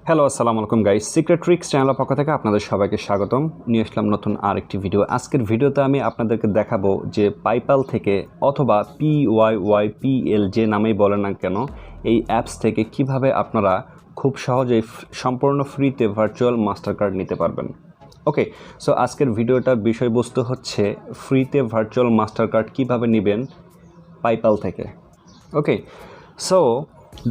Hello আসসালামু আলাইকুম guys, secret tricks চ্যানেলের পক্ষ থেকে আপনাদের সবাইকে স্বাগতম। নিয়ে আসলাম নতুন আরেকটি ভিডিও। আজকের ভিডিওতে আমি আপনাদেরকে দেখাবো যে পাইপাল থেকে অথবা PYYPL যে নামেই বলেন না কেন এই অ্যাপস থেকে কিভাবে আপনারা খুব সহজেই সম্পূর্ণ ফ্রিতে ভার্চুয়াল মাস্টার কার্ড নিতে পারবেন। ওকে, সো আজকের ভিডিওটার বিষয়বস্তু হচ্ছে ফ্রিতে ভার্চুয়াল মাস্টার কার্ড কীভাবে নেবেন পাইপাল থেকে। ওকে, সো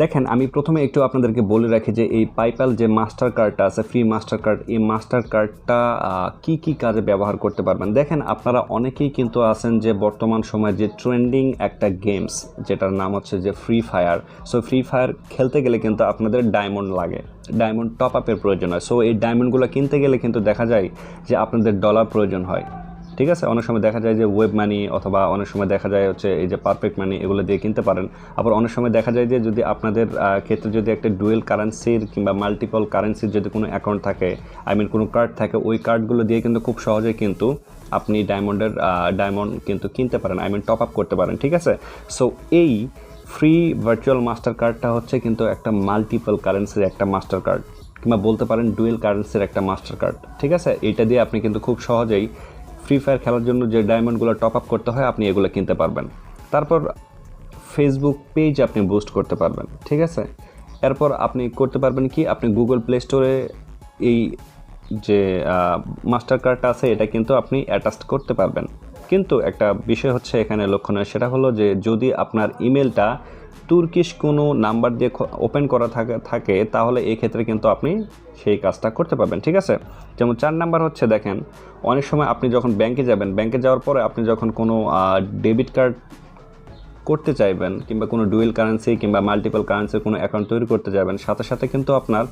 দেখেন, আমি প্রথমে একটু আপনাদেরকে বলে রাখি যে এই পাইপাল যে মাস্টার কার্ডটা আছে, ফ্রি মাস্টার কার্ড, এই মাস্টার কার্ডটা কী কাজে ব্যবহার করতে পারবেন। দেখেন, আপনারা অনেকেই কিন্তু আছেন যে বর্তমান সময়ে যে ট্রেন্ডিং একটা গেমস যেটার নাম হচ্ছে যে free fire. So free fire খেলতে গেলে কিন্তু আপনাদের ডায়মন্ড লাগে, ডায়মন্ড টপ আপের প্রয়োজন হয়। সো এই ডায়মন্ডগুলো কিনতে গেলে কিন্তু দেখা যায় যে আপনাদের ডলার প্রয়োজন হয়। ঠিক আছে, অনেক সময় দেখা যায় যে ওয়েব মানি অথবা অনেক সময় দেখা যায় হচ্ছে এই যে পারফেক্ট মানি, এগুলো দিয়ে কিনতে পারেন। আবার অনেক সময় দেখা যায় যে যদি আপনাদের ক্ষেত্রে যদি একটা ডুয়েল কারেন্সির কিংবা মাল্টিপল কারেন্সির যদি কোনো অ্যাকাউন্ট থাকে, কোনো কার্ড থাকে, ওই কার্ডগুলো দিয়ে কিন্তু খুব সহজেই কিন্তু আপনি ডায়মন্ড কিন্তু কিনতে পারেন, টপ আপ করতে পারেন। ঠিক আছে, সো এই ফ্রি ভার্চুয়াল মাস্টার কার্ডটা হচ্ছে কিন্তু একটা মাল্টিপল কারেন্সির একটা মাস্টার কার্ড, কিংবা বলতে পারেন ডুয়েল কারেন্সির একটা মাস্টার কার্ড। ঠিক আছে, এইটা দিয়ে আপনি কিন্তু খুব সহজেই ফ্রি ফায়ার খেলার জন্য যে ডায়মন্ডগুলো টপ আপ করতে হয় আপনি এগুলো কিনতে পারবেন। তারপর ফেসবুক পেজ আপনি বুস্ট করতে পারবেন। ঠিক আছে, এরপর আপনি করতে পারবেন কি, আপনি গুগল প্লে স্টোরে এই যে মাস্টার কার্ডটা আছে এটা কিন্তু আপনি অ্যাটাচ করতে পারবেন। কিন্তু একটা বিষয় হচ্ছে এখানে লক্ষণীয়, সেটা হলো যে যদি আপনার ইমেলটা তুর্কিশ কোনো নাম্বার দিয়ে ওপেন করা থাকে তাহলে এই ক্ষেত্রে কিন্তু আপনি সেই কাজটা করতে পারবেন। ঠিক আছে, যেমন 4 নাম্বার হচ্ছে, দেখেন অনেক সময় আপনি যখন ব্যাংকে যাবেন, ব্যাংকে যাওয়ার পরে আপনি যখন কোনো ডেবিট কার্ড করতে চাইবেন কিংবা কোনো ডুয়েল কারেন্সি কিংবা মাল্টিপল কারেন্সির কোনো অ্যাকাউন্ট তৈরি করতে যাবেন, সাথে সাথে কিন্তু আপনার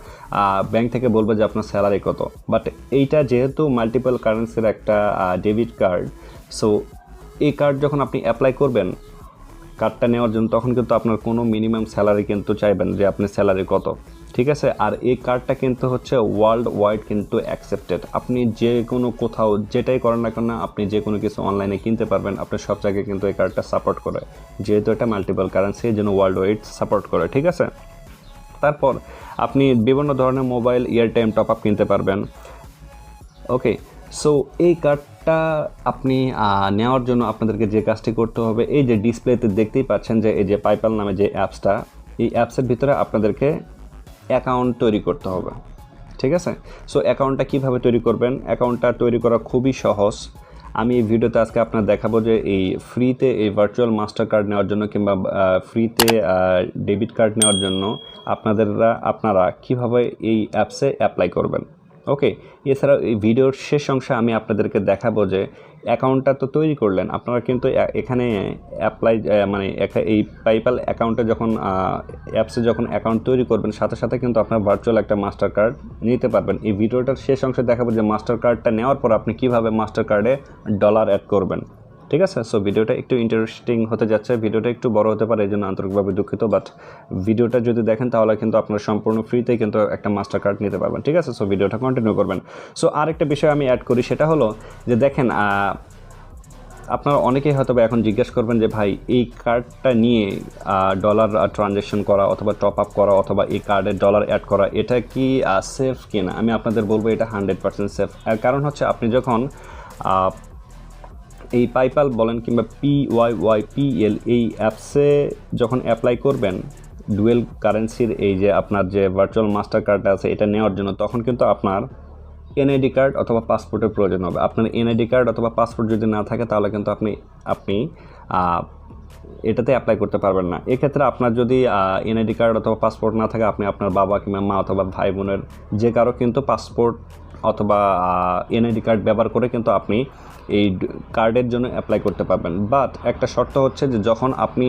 ব্যাংক থেকে বলবে যে আপনার স্যালারি কত। বাট এইটা যেহেতু মাল্টিপল কারেন্সির একটা ডেবিট কার্ড, সো এই কার্ড যখন আপনি অ্যাপ্লাই করবেন কার্ডটা নেওয়ার জন্য, তখন কিন্তু আপনার কোনো মিনিমাম স্যালারি কিন্তু চাইবেন যে আপনার স্যালারি কত। ঠিক আছে, আর এই কার্ডটা কিন্তু হচ্ছে ওয়ার্ল্ড ওয়াইড কিন্তু অ্যাকসেপ্টেড। আপনি যে কোনো কোথাও যেটাই করেন না কেন, আপনি যে কোনো কিছু অনলাইনে কিনতে পারবেন, আপনার সব জায়গায় কিন্তু এই কার্ডটা সাপোর্ট করে, যেহেতু এটা মাল্টিপল কারেন্সি এই জন্য ওয়ার্ল্ড ওয়াইড সাপোর্ট করে। ঠিক আছে, তারপর আপনি বিভিন্ন ধরনের মোবাইল এয়ারটাইম টপ আপ কিনতে পারবেন। ওকে, সো এই কার্ডটা আপনি নেওয়ার জন্য আপনাদেরকে যে কাজটি করতে হবে, এই যে ডিসপ্লেতে দেখতেই পাচ্ছেন যে এই যে পাইপাল নামে যে অ্যাপসটা, এই অ্যাপসের ভিতরে আপনাদেরকে অ্যাকাউন্ট তৈরি করতে হবে। ঠিক আছে, সো অ্যাকাউন্টটা কীভাবে তৈরি করবেন, অ্যাকাউন্টটা তৈরি করা খুবই সহজ। আমি এই ভিডিওতে আজকে আপনার দেখাবো যে এই ফ্রিতে এই ভার্চুয়াল মাস্টার কার্ড নেওয়ার জন্য কিংবা ফ্রিতে ডেবিট কার্ড নেওয়ার জন্য আপনারা কীভাবে এই অ্যাপসে অ্যাপ্লাই করবেন। ওকে, এছাড়াও এই ভিডিওর শেষ অংশে আমি আপনাদেরকে দেখাবো যে অ্যাকাউন্টটা তো তৈরি করলেন, আপনারা কিন্তু এখানে অ্যাপ্লাই এই পাইপাল অ্যাকাউন্টে যখন অ্যাপসে যখন অ্যাকাউন্ট তৈরি করবেন, সাথে সাথে কিন্তু আপনার ভার্চুয়াল একটা মাস্টার কার্ড নিতে পারবেন। এই ভিডিওটার শেষ অংশে দেখাবো যে মাস্টার কার্ডটা নেওয়ার পর আপনি কীভাবে মাস্টার কার্ডে ডলার অ্যাড করবেন। ঠিক আছে, সো ভিডিওটা একটু ইন্টারেস্টিং হতে যাচ্ছে, ভিডিওটা একটু বড় হতে পারে, এই জন্য আন্তরিকভাবে দুঃখিত। বাট ভিডিওটা যদি দেখেন তাহলে কিন্তু আপনারা সম্পূর্ণ ফ্রিতেই কিন্তু একটা মাস্টার কার্ড নিতে পারবেন। ঠিক আছে, সো ভিডিওটা কন্টিনিউ করবেন। সো আরেকটা বিষয় আমি অ্যাড করি, সেটা হলো যে দেখেন, আপনারা অনেকেই হয়তো এখন জিজ্ঞেস করবেন যে ভাই এই কার্ডটা নিয়ে ডলার ট্রানজ্যাকশন করা অথবা টপ আপ করা অথবা এই কার্ডে ডলার অ্যাড করা এটা কি সেফ কিনা। আমি আপনাদের বলবো এটা 100% সেফ। এর কারণ হচ্ছে আপনি যখন এই পাইপাল বলেন কিংবা PYYPL এই অ্যাপসে যখন অ্যাপ্লাই করবেন ডুয়েল কারেন্সির এই যে আপনার যে ভার্চুয়াল মাস্টার কার্ডটা আছে এটা নেওয়ার জন্য, তখন কিন্তু আপনার এনআইডি কার্ড অথবা পাসপোর্টের প্রয়োজন হবে। আপনার এনআইডি কার্ড অথবা পাসপোর্ট যদি না থাকে তাহলে কিন্তু আপনি এটাতে অ্যাপ্লাই করতে পারবেন না। এক্ষেত্রে আপনার যদি এনআইডি কার্ড অথবা পাসপোর্ট না থাকে, আপনি আপনার বাবা কিংবা মা অথবা ভাই বোনের যে কারো কিন্তু পাসপোর্ট অথবা এনআইডি কার্ড ব্যবহার করে কিন্তু আপনি এই কার্ডের জন্য অ্যাপ্লাই করতে পারবেন। বাট একটা শর্ত হচ্ছে যে যখন আপনি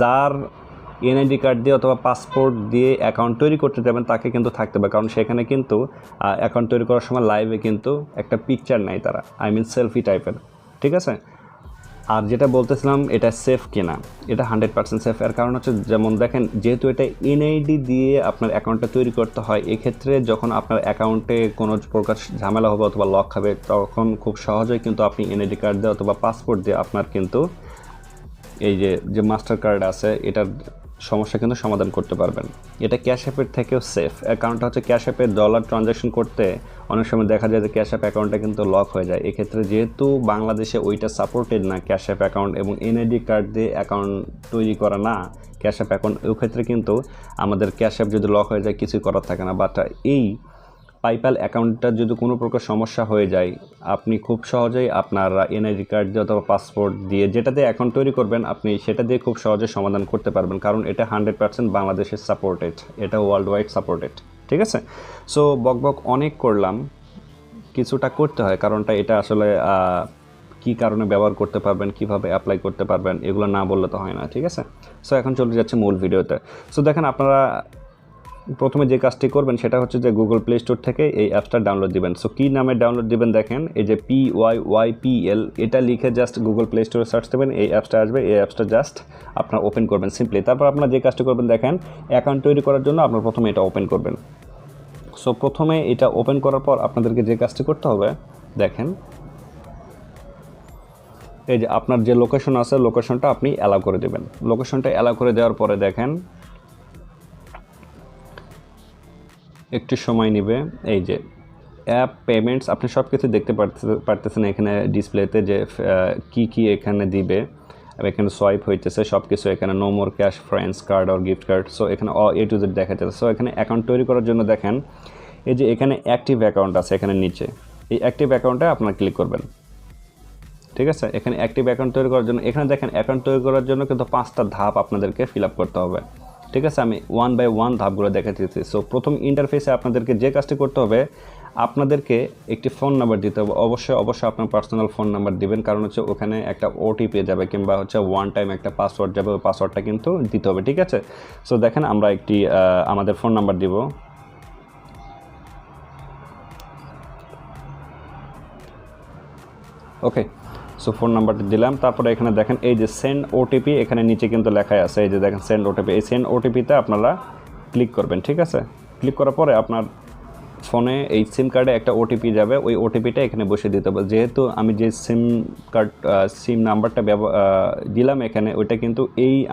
যার এনআইডি কার্ড দিয়ে অথবা পাসপোর্ট দিয়ে অ্যাকাউন্ট তৈরি করতে যাবেন তাকে কিন্তু থাকতে হবে, কারণ সেখানে কিন্তু অ্যাকাউন্ট তৈরি করার সময় লাইভে কিন্তু একটা পিকচার নেয় তারা, সেলফি টাইপের। ঠিক আছে, আর যেটা বলতেছিলাম এটা সেফ কিনা, এটা 100% সেফ। এর কারণ হচ্ছে যেমন দেখেন, যেহেতু এটা এনআইডি দিয়ে আপনার অ্যাকাউন্টটা তৈরি করতে হয়, এক্ষেত্রে যখন আপনার অ্যাকাউন্টে কোনো প্রকার ঝামেলা হবে অথবা লক হবে, তখন খুব সহজেই কিন্তু আপনি এনআইডি কার্ড দিয়ে অথবা পাসপোর্ট দিয়ে আপনার কিন্তু এই যে মাস্টার কার্ড আছে এটার সমস্যা কিন্তু সমাধান করতে পারবেন। এটা ক্যাশ অ্যাপের থেকেও সেফ, কারণটা হচ্ছে ক্যাশ অ্যাপে ডলার ট্রানজ্যাকশন করতে অনেক সময় দেখা যায় যে ক্যাশ অ্যাপ অ্যাকাউন্টটা কিন্তু লক হয়ে যায়। এক্ষেত্রে যেহেতু বাংলাদেশে ওইটা সাপোর্টেড না ক্যাশ অ্যাপ অ্যাকাউন্ট এবং এনআইডি কার্ড দিয়ে অ্যাকাউন্ট তৈরি করা না ক্যাশ অ্যাপ অ্যাকাউন্ট, ওই ক্ষেত্রে কিন্তু আমাদের ক্যাশ অ্যাপ যদি লক হয়ে যায় কিছুই করার থাকে না। বাট এই পাইপ্যাল অ্যাকাউন্টটা যদি কোনো প্রকার সমস্যা হয়ে যায়, আপনি খুব সহজেই আপনার এনআইডি কার্ড দিয়ে অথবা পাসপোর্ট দিয়ে যেটাতে অ্যাকাউন্ট তৈরি করবেন আপনি সেটা দিয়ে খুব সহজে সমাধান করতে পারবেন, কারণ এটা 100% বাংলাদেশের সাপোর্টেড, এটা ওয়ার্ল্ড ওয়াইড সাপোর্টেড। ঠিক আছে, সো বকবক অনেক করলাম, কিছুটা করতে হয়, কারণটা এটা আসলে কী কারণে ব্যবহার করতে পারবেন, কিভাবে অ্যাপ্লাই করতে পারবেন, এগুলো না বললে তো হয় না। ঠিক আছে, সো এখন চলে যাচ্ছে মূল ভিডিওতে। সো দেখেন, আপনারা প্রথমে যে কাজটি করবেন সেটা হচ্ছে যে গুগল প্লে স্টোর থেকে এই অ্যাপসটা ডাউনলোড দিবেন। সো কী নামে ডাউনলোড দিবেন দেখেন, এই যে PYYPL এটা লিখে জাস্ট গুগল প্লে স্টোরে সার্চ দেবেন, এই অ্যাপসটা আসবে। এই অ্যাপসটা জাস্ট আপনার ওপেন করবেন সিম্পলি। তারপর আপনার যে কাজটি করবেন দেখেন, অ্যাকাউন্ট তৈরি করার জন্য আপনার প্রথমে এটা ওপেন করবেন। সো প্রথমে এটা ওপেন করার পর আপনাদেরকে যে কাজটি করতে হবে দেখেন, এই যে আপনার যে লোকেশন আছে লোকেশনটা আপনি অ্যালাউ করে দেবেন। লোকেশনটা অ্যালাউ করে দেওয়ার পরে দেখেন একটু সময় নেবে। এই যে অ্যাপ পেমেন্টস আপনি সব কিছু দেখতে পারতেছেন এখানে ডিসপ্লেতে, যে কি এখানে দিবে, এখানে সোয়াইপ হইতেছে সব কিছু, এখানে no more cash, friends card আর গিফট কার্ড। সো এখানে A to Z দেখা যাচ্ছে। সো এখানে অ্যাকাউন্ট তৈরি করার জন্য দেখেন, এই যে এখানে অ্যাক্টিভ অ্যাকাউন্ট আছে এখানে নিচে, এই অ্যাক্টিভ অ্যাকাউন্টে আপনারা ক্লিক করবেন। ঠিক আছে, এখানে অ্যাক্টিভ অ্যাকাউন্ট তৈরি করার জন্য এখানে দেখেন অ্যাকাউন্ট তৈরি করার জন্য কিন্তু 5টা ধাপ আপনাদেরকে ফিল আপ করতে হবে। ঠিক আছে, আমি 1 by 1 ধাপগুলো দেখাচ্ছি। সো প্রথম ইন্টারফেসে আপনাদেরকে যে কাজটি করতে হবে, আপনাদেরকে একটি ফোন নাম্বার দিতে হবে। অবশ্যই আপনার পার্সোনাল ফোন নাম্বার দিবেন, কারণ হচ্ছে ওখানে একটা ওটিপি যাবে কিংবা হচ্ছে ওয়ান টাইম একটা পাসওয়ার্ড যাবে, ওই পাসওয়ার্ডটা কিন্তু দিতে হবে। ঠিক আছে, সো দেখেন আমরা একটি আমাদের ফোন নাম্বার দিব। ওকে, সো ফোন নাম্বারটা দিলাম। তারপরে এখানে দেখেন এই যে সেন্ড ওটিপি, এখানে নিচে কিন্তু লেখাই আছে, এই যে দেখেন সেন্ড ওটিপি। এই সেন্ড ওটিপিতে আপনারা ক্লিক করবেন। ঠিক আছে, ক্লিক করার পরে আপনার ফোনে এই সিম কার্ডে একটা ওটিপি যাবে, ওই ওটিপিটা এখানে বসে দিতে হবে। যেহেতু আমি যে সিম নাম্বারটা দিলাম এখানে, ওইটা কিন্তু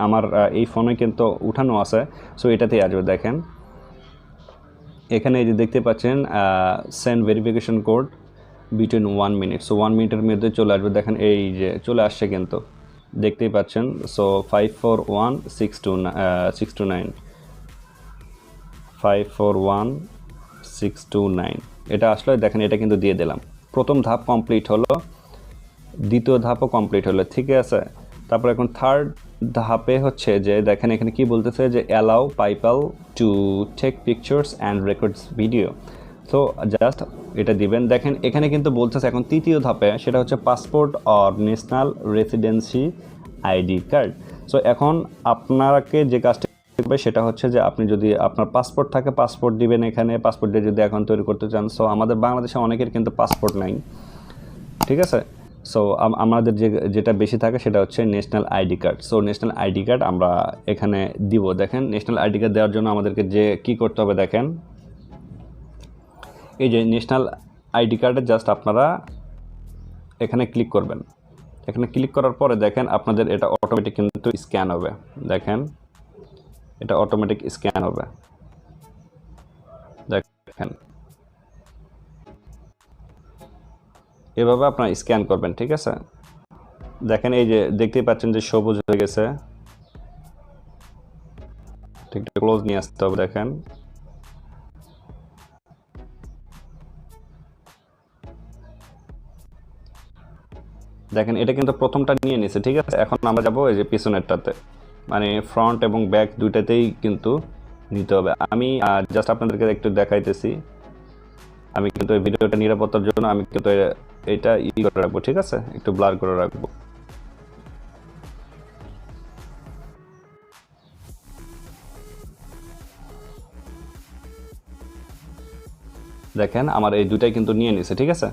আমার এই ফোনে কিন্তু উঠানো আছে, সো এটাতেই আসবে। দেখেন এখানে এই যে দেখতে পাচ্ছেন send verification code between 1 minute. So 1 মিনিটের মধ্যে চলে আসবে। দেখেন এই যে চলে আসছে কিন্তু, দেখতেই পাচ্ছেন। সো 541629 541629 এটা আসলে দেখেন, এটা কিন্তু দিয়ে দিলাম। প্রথম ধাপ কমপ্লিট হলো, দ্বিতীয় ধাপও কমপ্লিট হলো। ঠিক আছে, তারপর এখন থার্ড ধাপে হচ্ছে যে দেখেন এখানে কি বলতেছে যে allow Pyypl to take pictures and records video. So just এটা দিবেন। দেখেন এখানে কিন্তু বলতেছে এখন তৃতীয় ধাপে, সেটা হচ্ছে passport or national residency ID card. So এখন আপনাকে যে কাজটা করবে সেটা হচ্ছে যে আপনি যদি আপনার পাসপোর্ট থাকে পাসপোর্ট দিবেন এখানে, পাসপোর্ট দিয়ে যদি অ্যাকাউন্ট তৈরি করতে চান। সো আমাদের বাংলাদেশে অনেকের কিন্তু পাসপোর্ট নাই। ঠিক আছে, সো আমাদের যেটা বেশি থাকে সেটা হচ্ছে national ID card. So national ID card আমরা এখানে দিব। দেখেন ন্যাশনাল আইডি কার্ড দেওয়ার জন্য আমাদেরকে যে কী করতে হবে দেখেন, এই যে ন্যাশনাল আইডি কার্ডে জাস্ট আপনারা এখানে ক্লিক করবেন। এখানে ক্লিক করার পরে দেখেন আপনাদের এটা অটোমেটিক কিন্তু স্ক্যান হবে। দেখেন এটা অটোমেটিক স্ক্যান হবে। দেখেন এভাবে আপনারা স্ক্যান করবেন। ঠিক আছে, দেখেন এই যে দেখতেই পাচ্ছেন যে সবুজ হয়ে গেছে। ঠিক ক্লোজ নিয়ে আসতে হবে। দেখেন দেখেন এটা কিন্তু প্রথমটা নিয়ে নিছে। ঠিক আছে, এখন আমরা যাবো এই যে পিছনেরটাতে, মানে ফ্রন্ট এবং ব্যাক দুইটাতেই কিন্তু নিতে হবে। আমি জাস্ট আপনাদেরকে একটু দেখাইতেছি। আমি কিন্তু এই ভিডিওটা নিরাপত্তার জন্য আমি কিন্তু এটা করে রাখবো। ঠিক আছে, একটু ব্লার করে রাখবো। দেখেন আমার এই দুটাই কিন্তু নিয়ে নিছে। ঠিক আছে,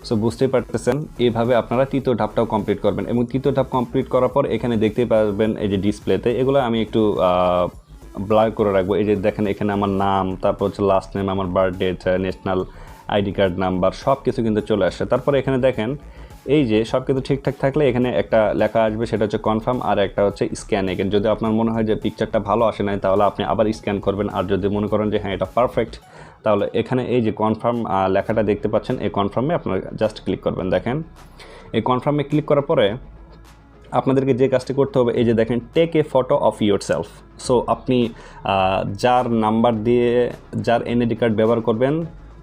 সো বুঝতেই পারতেছেন এইভাবে আপনারা তৃতীয় ধাপটাও কমপ্লিট করবেন। এবং তৃতীয় ধাপ কমপ্লিট করার পর এখানে দেখতেই পারবেন এই যে ডিসপ্লেতে, এগুলো আমি একটু ব্লার করে রাখবো। এই যে দেখেন এখানে আমার নাম, তারপর হচ্ছে লাস্ট নেম, আমার birthday, national ID card number, সব কিছু কিন্তু চলে আসে। তারপরে এখানে দেখেন এই যে সব কিছু ঠিকঠাক থাকলে এখানে একটা লেখা আসবে, সেটা হচ্ছে কনফার্ম, আর একটা হচ্ছে স্ক্যান এগেন। যদি আপনার মনে হয় যে পিকচারটা ভালো আসে নাই, তাহলে আপনি আবার স্ক্যান করবেন। আর যদি মনে করেন যে হ্যাঁ এটা পারফেক্ট, তাহলে এখানে এই যে কনফার্ম লেখাটা দেখতে পাচ্ছেন, এই কনফার্মে আপনারা জাস্ট ক্লিক করবেন। দেখেন এই কনফার্মে ক্লিক করার পরে আপনাদেরকে যে কাজটি করতে হবে, এই যে দেখেন take a photo of yourself. So আপনি যার নাম্বার দিয়ে যার এনআইডি কার্ড ব্যবহার করবেন,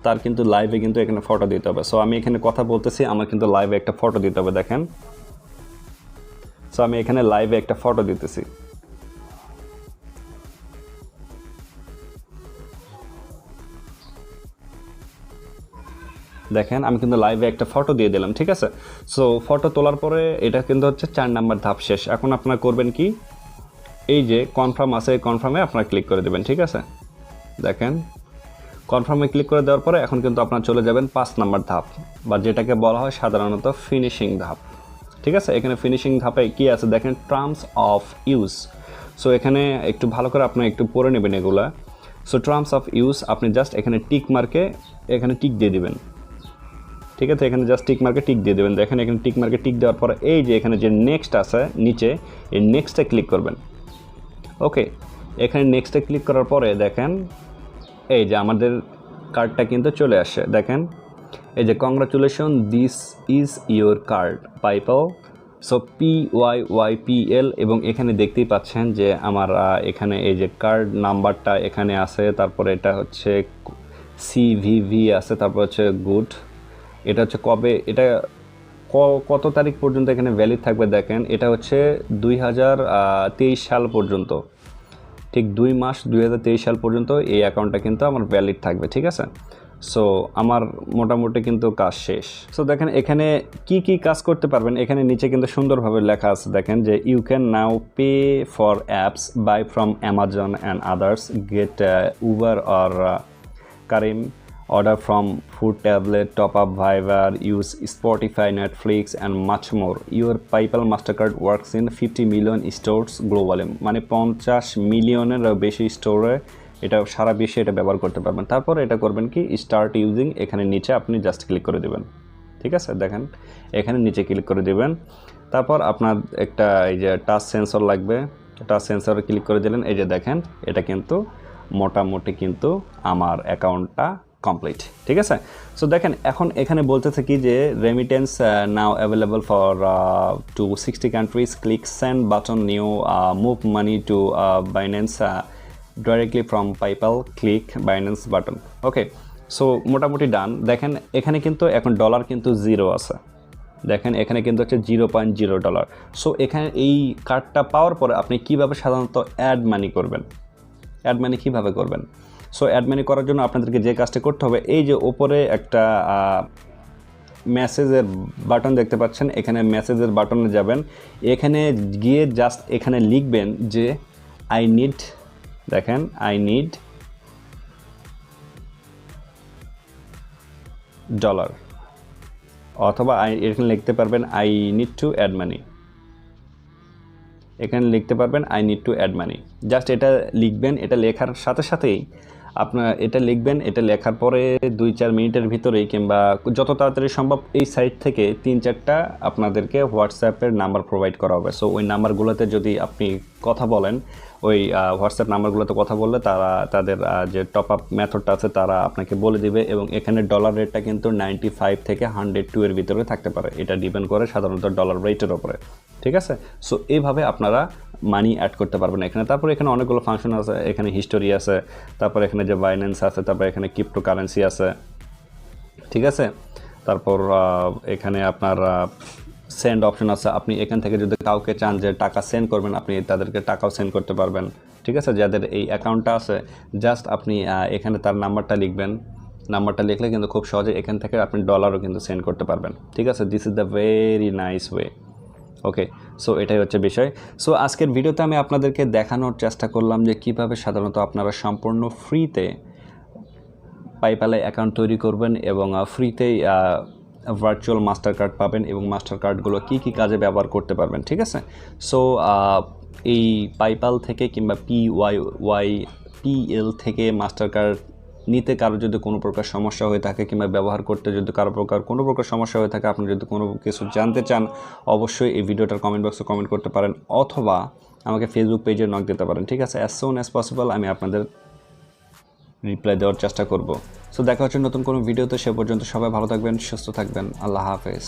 তার কিন্তু লাইভে কিন্তু এখানে ফটো দিতে হবে। সো আমি এখানে কথা বলতেছি, আমার কিন্তু লাইভে একটা ফটো দিতে হবে। দেখেন, সো আমি এখানে লাইভে একটা ফটো দিতেছি। দেখেন আমি কিন্তু লাইভে একটা ফটো দিয়ে দিলাম, ঠিক আছে। সো ফটো তোলার পরে এটা কিন্তু হচ্ছে 4 নাম্বার ধাপ শেষ। এখন আপনারা করবেন কি, এই যে কনফার্ম আছে, এই কনফার্মে আপনারা ক্লিক করে দেবেন, ঠিক আছে। দেখেন কনফার্মে ক্লিক করে দেওয়ার পরে এখন কিন্তু আপনারা চলে যাবেন 5 নাম্বার ধাপ, বা যেটাকে বলা হয় সাধারণত ফিনিশিং ধাপ, ঠিক আছে। এখানে ফিনিশিং ধাপে কি আছে দেখেন, টার্মস অফ ইউজ। সো এখানে একটু ভালো করে আপনারা একটু পড়ে নেবেন এগুলা। সো টার্মস অফ ইউজ আপনি জাস্ট এখানে টিক মার্কে এখানে টিক দিয়ে দিবেন, ঠিক আছে। এখানে জাস্ট টিক মার্কে টিক দিয়ে দেবেন। দেখেন এখানে টিক মার্কে টিক দেওয়ার পরে এই যে এখানে যে নেক্সট আছে নিচে, এই নেক্সটে ক্লিক করবেন। ওকে, এখানে নেক্সটে ক্লিক করার পরে দেখেন এই যে আমাদের কার্ডটা কিন্তু চলে আসে। দেখেন এই যে congratulation, this is your card Pyypl. So PYYPL, এবং এখানে দেখতেই পাচ্ছেন যে আমার এখানে এই যে কার্ড নাম্বারটা এখানে আছে, তারপরে এটা হচ্ছে CVV আছে, তারপর হচ্ছে গুড। এটা হচ্ছে কবে, এটা কত তারিখ পর্যন্ত এখানে ভ্যালিড থাকবে দেখেন, এটা হচ্ছে 2023 সাল পর্যন্ত, ঠিক 2 মাস 2023 সাল পর্যন্ত এই অ্যাকাউন্টটা কিন্তু আমার ভ্যালিড থাকবে, ঠিক আছে। সো আমার মোটামুটি কিন্তু কাজ শেষ। সো দেখেন এখানে কি কি কাজ করতে পারবেন, এখানে নিচে কিন্তু সুন্দরভাবে লেখা আছে। দেখেন যে you can now pay for apps, buy from Amazon and others, get Uber or Careem, order from food tablet, top up Viber, use Spotify, Netflix and much more. Your Pyypl Mastercard works in 50 million stores globally, মানে 50 মিলিয়নেরও বেশি স্টোরে এটা সারা বিশ্বে এটা ব্যবহার করতে পারবেন। তারপর এটা করবেন কি, স্টার্ট ইউজিং, এখানে নিচে আপনি জাস্ট ক্লিক করে দেবেন, ঠিক আছে। দেখেন এখানে নিচে ক্লিক করে দেবেন। তারপর আপনার একটা এই যে টাচ সেন্সর লাগবে, টাচ সেন্সরে ক্লিক করে দিলেন। এই যে দেখেন এটা কিন্তু মোটামুটি কিন্তু আমার অ্যাকাউন্টটা কমপ্লিট, ঠিক আছে। সো দেখেন এখন এখানে বলতেছে কি যে remittance now available for to 60 countries, click send button, new move money to Binance directly from Pyypl, click Binance button. Okay, so মোটামুটি ডান। দেখেন এখানে কিন্তু এখন ডলার কিন্তু 0 আছে। দেখেন এখানে কিন্তু হচ্ছে $0.0। সো এখানে এই কার্ডটা পাওয়ার পরে আপনি কীভাবে সাধারণত অ্যাড মানি করবেন, অ্যাড মানি কীভাবে করবেন। সো অ্যাড মানি করার জন্য আপনাদেরকে যে কাজটা করতে হবে, এই যে ওপরে একটা মেসেজের বাটন দেখতে পাচ্ছেন, এখানে মেসেজের বাটনে যাবেন। এখানে গিয়ে জাস্ট এখানে লিখবেন যে আই নিড, দেখেন আই নিড ডলার, অথবা এখানে লিখতে পারবেন I need to add money, এখানে লিখতে পারবেন I need to add money. Just এটা লিখবেন, এটা লেখার সাথে সাথেই আপনার এটা লিখবেন। এটা লেখার পরে 2-4 মিনিটের ভিতরেই কিংবা যত তাড়াতাড়ি সম্ভব এই সাইট থেকে 3-4টা আপনাদেরকে হোয়াটসঅ্যাপের নাম্বার প্রোভাইড করা হবে। সো ওই নাম্বারগুলোতে যদি আপনি কথা বলেন, ওই হোয়াটসঅ্যাপ নাম্বারগুলোতে কথা বললে তারা তাদের যে টপ আপ মেথডটা আছে তারা আপনাকে বলে দিবে। এবং এখানে ডলার রেটটা কিন্তু 95 থেকে 102 এর ভিতরে থাকতে পারে, এটা ডিপেন্ড করে সাধারণত ডলার রেটের ওপরে, ঠিক আছে। সো এইভাবে আপনারা মানি অ্যাড করতে পারবেন এখানে। তারপরে এখানে অনেকগুলো ফাংশন আছে, এখানে হিস্টোরি আছে, তারপর এখানে যে বাইন্যান্স আছে, তারপর এখানে ক্রিপ্টো কারেন্সি আছে, ঠিক আছে। তারপর এখানে আপনার সেন্ড অপশন আছে, আপনি এখান থেকে যদি কাউকে চান যে টাকা সেন্ড করবেন, আপনি তাদেরকে টাকাও সেন্ড করতে পারবেন, ঠিক আছে। যাদের এই অ্যাকাউন্টটা আছে জাস্ট আপনি এখানে তার নাম্বারটা লিখবেন, নাম্বারটা লিখলে কিন্তু খুব সহজে এখান থেকে আপনি ডলারও কিন্তু সেন্ড করতে পারবেন, ঠিক আছে। This is the very nice way. Okay, so এটাই হচ্ছে বিষয়। সো আজকের ভিডিওতে আমি আপনাদেরকে দেখানোর চেষ্টা করলাম যে কীভাবে সাধারণত আপনারা সম্পূর্ণ ফ্রিতে পাইপ্যালে অ্যাকাউন্ট তৈরি করবেন এবং ফ্রিতেই ভার্চুয়াল মাস্টার কার্ড পাবেন এবং মাস্টার কার্ডগুলো কী কী কাজে ব্যবহার করতে পারবেন, ঠিক আছে। সো এই পাইপ্যাল থেকে কিংবা PYYPL থেকে মাস্টার কার্ড নিতে কারো যদি কোনো প্রকার সমস্যা হয়ে থাকে কিংবা ব্যবহার করতে যদি কারো প্রকার কোনো প্রকার সমস্যা হয়ে থাকে, আপনি যদি কোনো কিছু জানতে চান, অবশ্যই এই ভিডিওটার কমেন্ট বক্সে কমেন্ট করতে পারেন অথবা আমাকে ফেসবুক পেজে নক দিতে পারেন। ঠিক আছে, অ্যাজ সুন অ্যাজ পসিবল আমি আপনাদের রিপ্লাই দেওয়ার চেষ্টা করব। সো দেখা হচ্ছে নতুন কোনো ভিডিওতে। সে পর্যন্ত সবাই ভালো থাকবেন, সুস্থ থাকবেন। আল্লাহ হাফেজ।